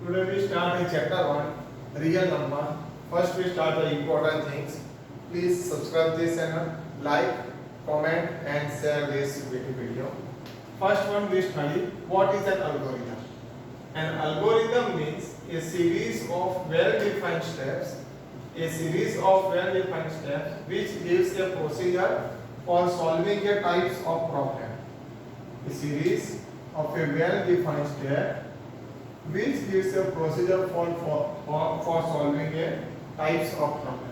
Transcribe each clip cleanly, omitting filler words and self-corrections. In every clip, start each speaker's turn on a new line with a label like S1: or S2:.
S1: Today we start in chapter 1, real number. First we start the important things. Please subscribe this channel, like, comment and share this video. First one we study what is an algorithm. An algorithm means a series of well-defined steps. A series of well-defined steps which gives a procedure for solving a types of problem. A series of a well-defined step which gives a procedure for solving a types of problem.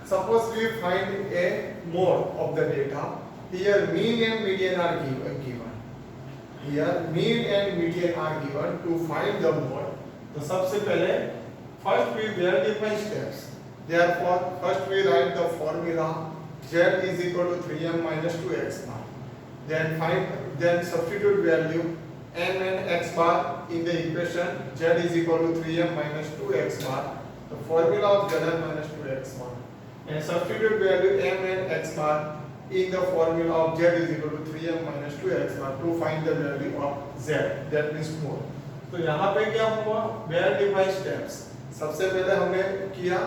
S1: Suppose we find a mode of the data. Here mean and median are given. Here mean and median are given. To find the mode, तो सबसे पहले first we well define steps. Therefore first we write the formula z is equal to 3m minus 2x bar. Then substitute value m and x bar in the equation. Z is equal to 3m minus 2x bar. The formula of z minus 2x bar. And substitute value m and x bar in the formula of z is equal to 3m minus 2x bar to find the value of z. That means mode. तो यहाँ पे क्या हुआ? Well defined steps. सबसे पहले हमने किया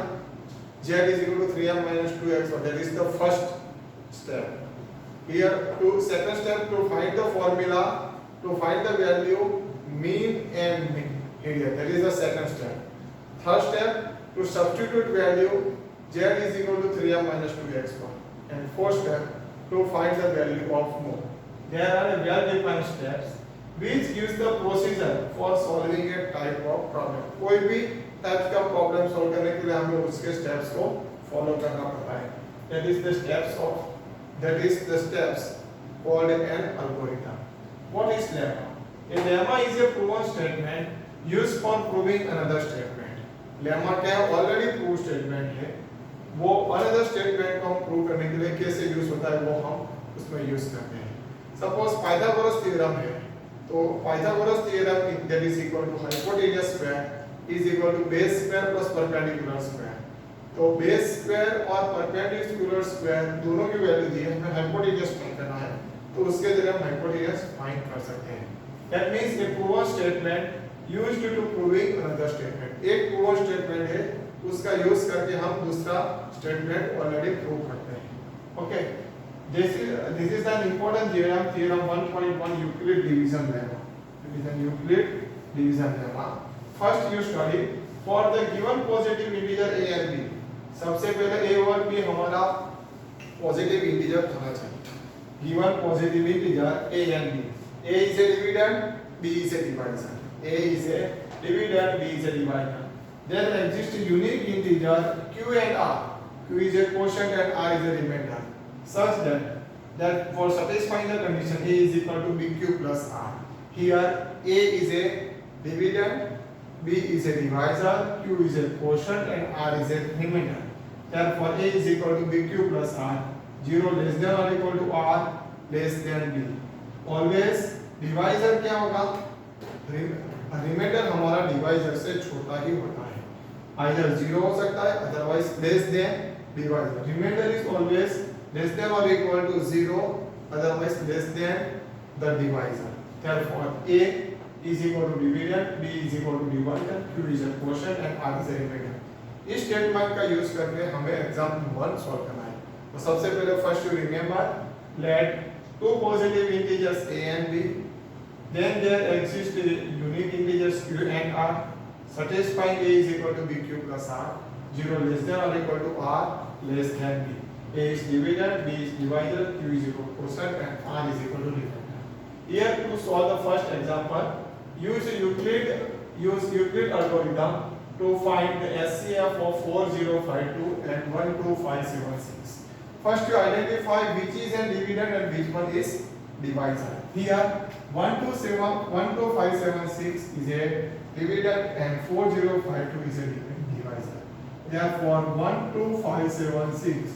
S1: z is equal to 3m minus 2x bar. That is the first step. Here to second step to find the formula to find the value mean and mean. Here that is the second step. Third step to substitute value z is equal to 3m minus 2x bar. And fourth step to find the value of mode. There are well defined steps which gives the procedure for solving a type of problem. कोई भी type का problem solve करने के लिए हमें उसके steps को follow करना पड़ता है. That is the steps called an algorithm. What is lemma? A lemma is a proven statement used for proving another statement. lemma क्या है? Already proved statement है. वो another statement को हम प्रूव करने के लिए कैसे यूज होता है वो हम उसमें यूज करते हैं. सपोज पाइथागोरस थ्योरम है, तो Pythagoras theorem that is equal to hypotenuse square is equal to base square plus perpendicular square. तो बेस स्क्वायर और परपेंडिकुलर स्क्वायर दोनों की वैल्यू दी है, हमें हाइपोटेन्यूज फाइंड करना है, तो उसके जरिए हम हाइपोटेन्यूज फाइंड कर सकते हैं. That means a proven statement used to proving another statement. एक प्रूवन स्टेटमेंट है, उसका यूज करके हम दूसरा स्टेटमेंट ऑलरेडी प्रूव करते हैं. Okay, this is an important theorem 1.1 Euclid division lemma. It is an Euclid division lemma. First you study for the given positive integer a and b. सबसे पहले a और b हमारा positive integer होना चाहिए. Given positive integer a and b. a is a dividend, b is a divisor. a is a dividend, b is a divisor. Then exists unique integer q and r. q is a quotient and r is a remainder. Such that for satisfying the condition a is equal to bq plus r. Here a is a dividend, b is a divisor, q is a quotient and r is a remainder. Therefore a is equal to bq plus r. 0 less than or equal to r less than b. Always divisor क्या होगा? Reminder हमारा divisor से छोटा ही होता है. Either 0 हो सकता है, otherwise less than divisor. Remainder is always less than or equal to 0, otherwise less than the divisor. Therefore a is equal to dividend, b is equal to divisor, q is a quotient and r is a remainder. इस statement का use करके हमें example 1 solve करना है. तो सबसे पहले first you remember let two positive integers a and b, then there exist unique integers q and r, satisfying a is equal to bq plus r. 0 less than or equal to r less than b. a is dividend, b is divisor, q is equal to quotient and r is equal to remainder. Here to solve the first example, use Euclid algorithm to find the SCF of 4052 and 12576. First you identify which is a dividend and which one is divisor. Here 12576 is a dividend and 4052 is a divisor. Therefore 12576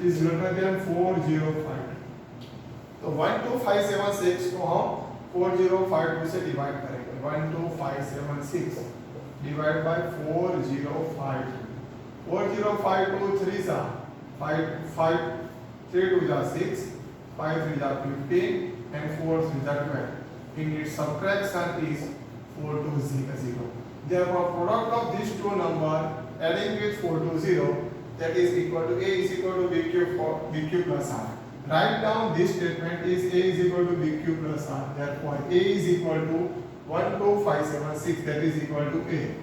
S1: is greater than 4052. तो 12576 को हम 4052 से divide करेंगे. 12576 divide by 4052. 4052 3 सा 5 3 2 जा 6, 5 3 जा 15 and 4 3 जा 12. In its subtraction is 420. Therefore, product of these two numbers adding with 420, that is equal to A is equal to BQ for BQ plus R. Write down this statement is A is equal to BQ plus R. Therefore, A is equal to 12576, that is equal to A,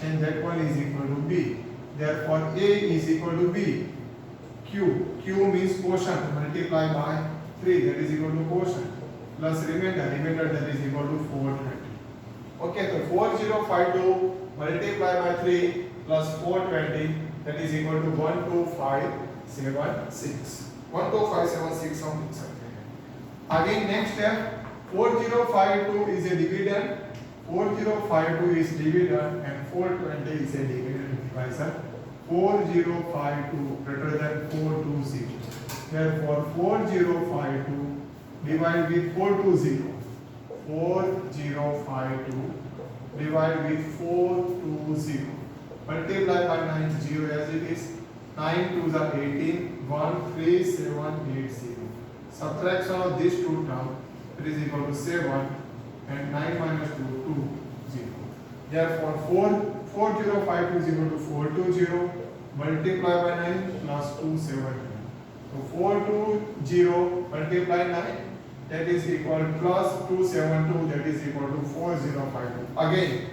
S1: and that one is equal to B. Therefore, A is equal to B. Q means quotient, multiply by 3, that is equal to quotient, plus remainder that is equal to 420. Okay, so 4052 multiply by 3 plus 420, that is equal to 12576. 12576 हम लिख सकते हैं. Again next step, 4052 is a dividend, 4052 is dividend and 420 is a dividend divisor. 4052 greater than 420. Therefore 4052 divide with 420. 4052 divide with 420. Multiply by 9 0 as it is. 9 2s are 18. 13780. Subtraction of these two terms, it is equal to 7, and 9 minus 2 2 0. Therefore 4052 is equal to 420 multiply by 9 plus 270. So 420 multiply 9, that is equal to plus 272, that is equal to 4052. Again,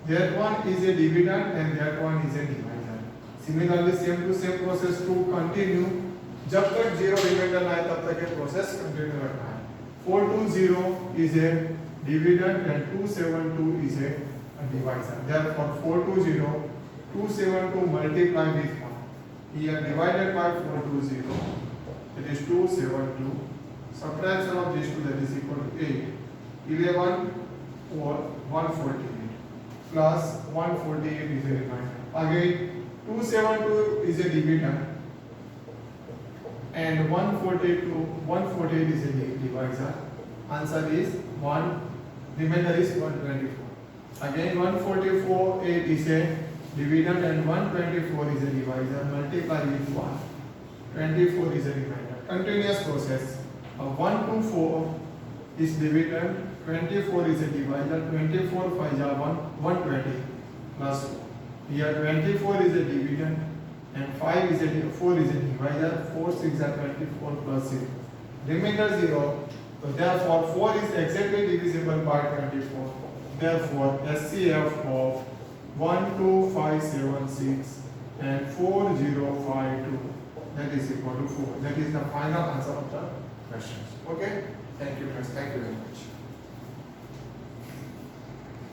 S1: that one is a dividend and that one is a divisor. Similarly, same to same process to continue. जब तक zero reminder ना आए तब तक ये process continue रखना है. 420 is a dividend and 272 is a divisor. Therefore 420 272 multiply with 1. Here divided by 420, it is 272. Subtraction of these two, that is equal to 8. 11 or 148 plus 148 is a remainder. Again 272 is a dividend and 148 is a divisor. Answer is 1. Remainder is 124. Again 144 8 is a dividend and 124 is a divisor. Multiply with 1. 24 is a remainder. Continuous process. 1 to 4 is dividend. 24 is a divisor. 24 5 are 120 plus 4. Here 24 is a dividend and 4 is a divisor. 4 6 are 24 plus 0. Remainder 0. So therefore 4 is exactly divisible by 24. Therefore SCF of 12576 and 4052, that is equal to 4. That is the final answer of the questions. Okay. Thank you friends. Thank you very much.